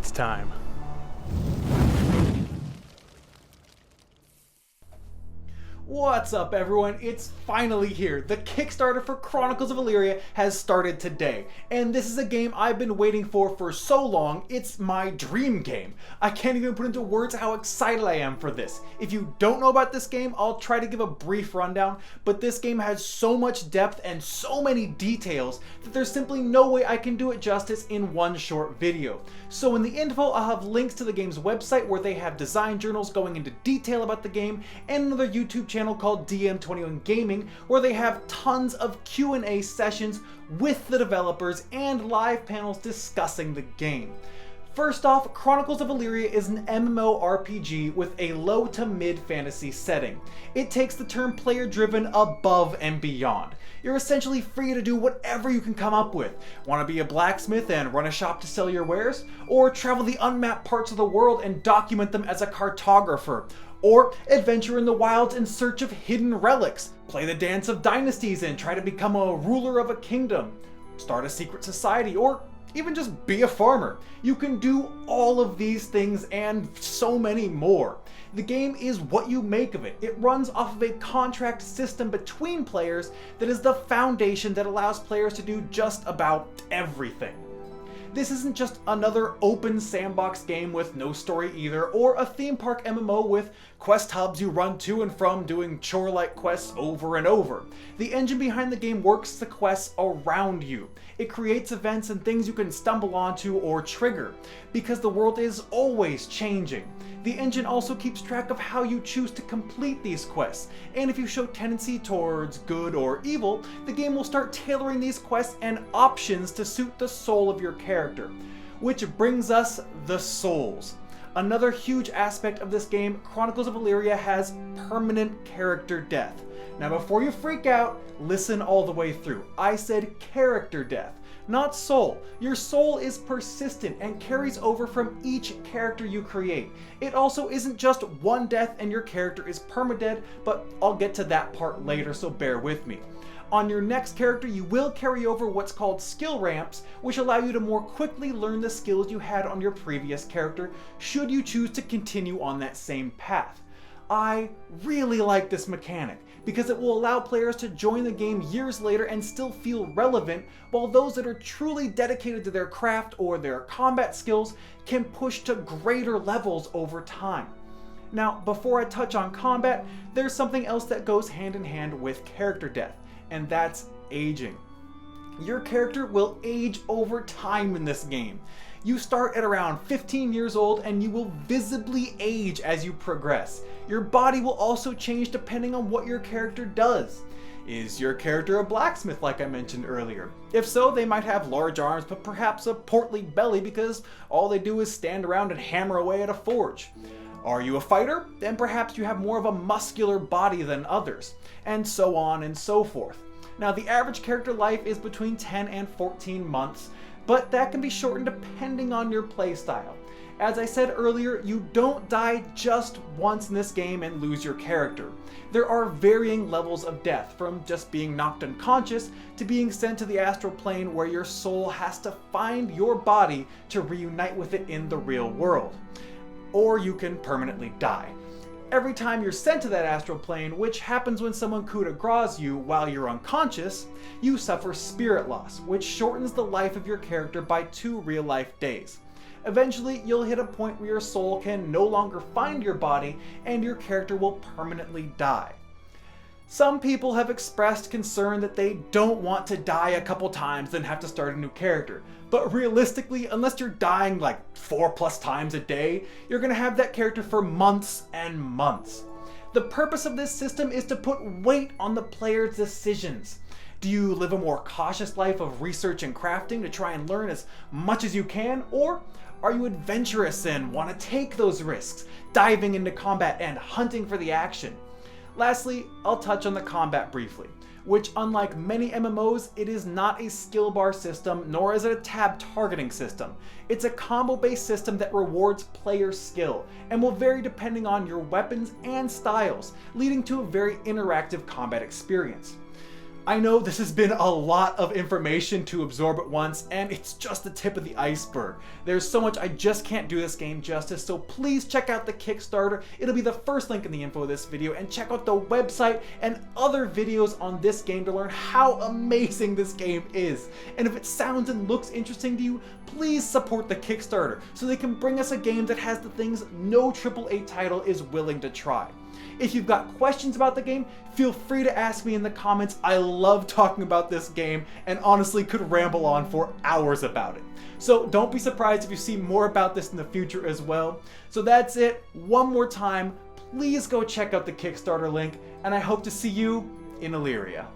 It's time. What's up, everyone? It's finally here. The Kickstarter for Chronicles of Elyria has started today, and this is a game I've been waiting for so long. It's my dream game. I can't even put into words how excited I am for this. If you don't know about this game, I'll try to give a brief rundown, but this game has so much depth and so many details that there's simply no way I can do it justice in one short video. So in the info, I'll have links to the game's website where they have design journals going into detail about the game, and another YouTube channel called DM21 Gaming where they have tons of Q&A sessions with the developers and live panels discussing the game. First off, Chronicles of Elyria is an MMORPG with a low to mid fantasy setting. It takes the term player driven above and beyond. You're essentially free to do whatever you can come up with. Want to be a blacksmith and run a shop to sell your wares? Or travel the unmapped parts of the world and document them as a cartographer? Or adventure in the wilds in search of hidden relics? Play the Dance of Dynasties and try to become a ruler of a kingdom? Start a secret society? Or even just be a farmer? You can do all of these things and so many more. The game is what you make of it. It runs off of a contract system between players that is the foundation that allows players to do just about everything. This isn't just another open sandbox game with no story either, or a theme park MMO with quest hubs you run to and from doing chore-like quests over and over. The engine behind the game works the quests around you. It creates events and things you can stumble onto or trigger, because the world is always changing. The engine also keeps track of how you choose to complete these quests, and if you show tendency towards good or evil, the game will start tailoring these quests and options to suit the soul of your character. Which brings us the souls. Another huge aspect of this game, Chronicles of Elyria has permanent character death. Now before you freak out, listen all the way through. I said character death, not soul. Your soul is persistent and carries over from each character you create. It also isn't just one death and your character is permadead, but I'll get to that part later, so bear with me. On your next character, you will carry over what's called skill ramps, which allow you to more quickly learn the skills you had on your previous character, should you choose to continue on that same path. I really like this mechanic, because it will allow players to join the game years later and still feel relevant, while those that are truly dedicated to their craft or their combat skills can push to greater levels over time. Now, before I touch on combat, there's something else that goes hand in hand with character death, and that's aging. Your character will age over time in this game. You start at around 15 years old and you will visibly age as you progress. Your body will also change depending on what your character does. Is your character a blacksmith like I mentioned earlier? If so, they might have large arms but perhaps a portly belly because all they do is stand around and hammer away at a forge. Are you a fighter? Then perhaps you have more of a muscular body than others, and so on and so forth. Now the average character life is between 10 and 14 months, but that can be shortened depending on your playstyle. As I said earlier, you don't die just once in this game and lose your character. There are varying levels of death, from just being knocked unconscious to being sent to the astral plane where your soul has to find your body to reunite with it in the real world. Or you can permanently die. Every time you're sent to that astral plane, which happens when someone coup de grace you while you're unconscious, you suffer spirit loss, which shortens the life of your character by 2 real-life days. Eventually, you'll hit a point where your soul can no longer find your body and your character will permanently die. Some people have expressed concern that they don't want to die a couple times then have to start a new character. But realistically, unless you're dying like 4+ times a day, you're gonna have that character for months and months. The purpose of this system is to put weight on the player's decisions. Do you live a more cautious life of research and crafting to try and learn as much as you can? Or are you adventurous and want to take those risks, diving into combat and hunting for the action? Lastly, I'll touch on the combat briefly, which unlike many MMOs, it is not a skill bar system, nor is it a tab targeting system. It's a combo-based system that rewards player skill, and will vary depending on your weapons and styles, leading to a very interactive combat experience. I know this has been a lot of information to absorb at once, and it's just the tip of the iceberg. There's so much I just can't do this game justice, so please check out the Kickstarter. It'll be the first link in the info of this video, and check out the website and other videos on this game to learn how amazing this game is. And if it sounds and looks interesting to you, please support the Kickstarter so they can bring us a game that has the things no AAA title is willing to try. If you've got questions about the game, feel free to ask me in the comments. I love talking about this game and honestly could ramble on for hours about it. So don't be surprised if you see more about this in the future as well. So that's it. One more time, please go check out the Kickstarter link, and I hope to see you in Illyria.